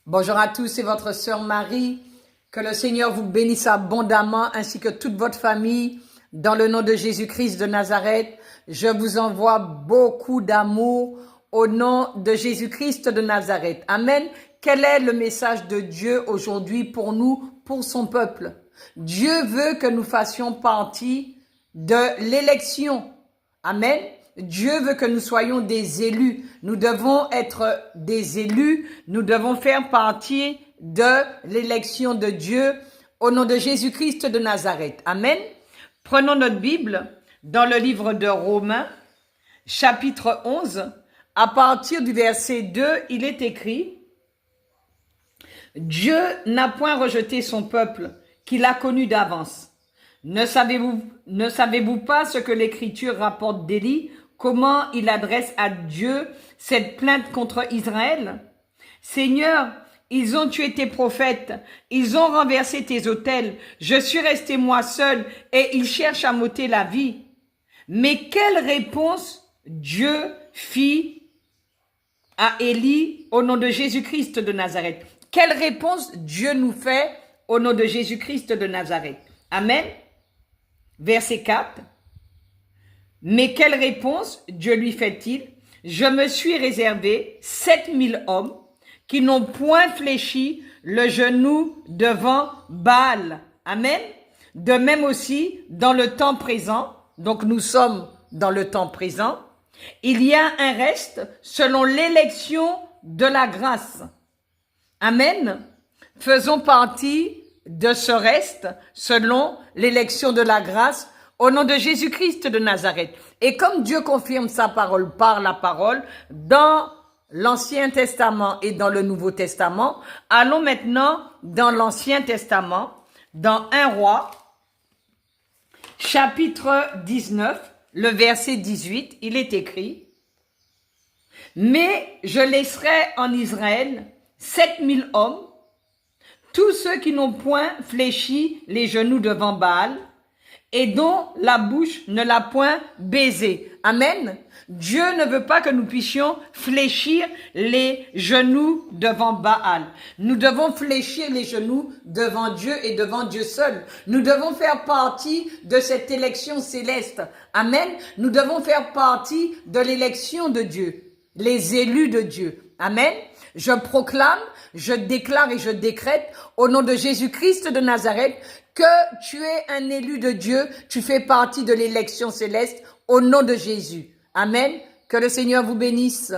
Bonjour à tous, c'est votre sœur Marie. Que le Seigneur vous bénisse abondamment ainsi que toute votre famille. Dans le nom de Jésus-Christ de Nazareth, je vous envoie beaucoup d'amour au nom de Jésus-Christ de Nazareth. Amen. Quel est le message de Dieu aujourd'hui pour nous, pour son peuple? Dieu veut que nous fassions partie de l'élection. Amen. Dieu veut que nous soyons des élus. Nous devons être des élus. Nous devons faire partie de l'élection de Dieu au nom de Jésus-Christ de Nazareth. Amen. Prenons notre Bible dans le livre de Romains, chapitre 11. À partir du verset 2, il est écrit: Dieu n'a point rejeté son peuple qu'il a connu d'avance. Ne savez-vous pas ce que l'Écriture rapporte d'Élie, comment il adresse à Dieu cette plainte contre Israël? Seigneur, ils ont tué tes prophètes, ils ont renversé tes autels, je suis resté moi seul et ils cherchent à m'ôter la vie. Mais quelle réponse Dieu fit à Élie au nom de Jésus-Christ de Nazareth? Quelle réponse Dieu nous fait au nom de Jésus-Christ de Nazareth? Amen. Verset 4. Mais quelle réponse Dieu lui fait-il? Je me suis réservé 7000 hommes qui n'ont point fléchi le genou devant Baal. Amen. De même aussi, dans le temps présent, donc nous sommes dans le temps présent, il y a un reste selon l'élection de la grâce. Amen. Faisons partie de ce reste selon l'élection de la grâce au nom de Jésus-Christ de Nazareth. Et comme Dieu confirme sa parole par la parole dans l'Ancien Testament et dans le Nouveau Testament, allons maintenant dans l'Ancien Testament, dans 1 Roi, chapitre 19, le verset 18, il est écrit: Mais je laisserai en Israël 7000 hommes, tous ceux qui n'ont point fléchi les genoux devant Baal et dont la bouche ne l'a point baisé. Amen. Dieu ne veut pas que nous puissions fléchir les genoux devant Baal. Nous devons fléchir les genoux devant Dieu et devant Dieu seul. Nous devons faire partie de cette élection céleste. Amen. Nous devons faire partie de l'élection de Dieu, les élus de Dieu. Amen. Je proclame, je déclare et je décrète au nom de Jésus-Christ de Nazareth que tu es un élu de Dieu, tu fais partie de l'élection céleste au nom de Jésus. Amen. Que le Seigneur vous bénisse.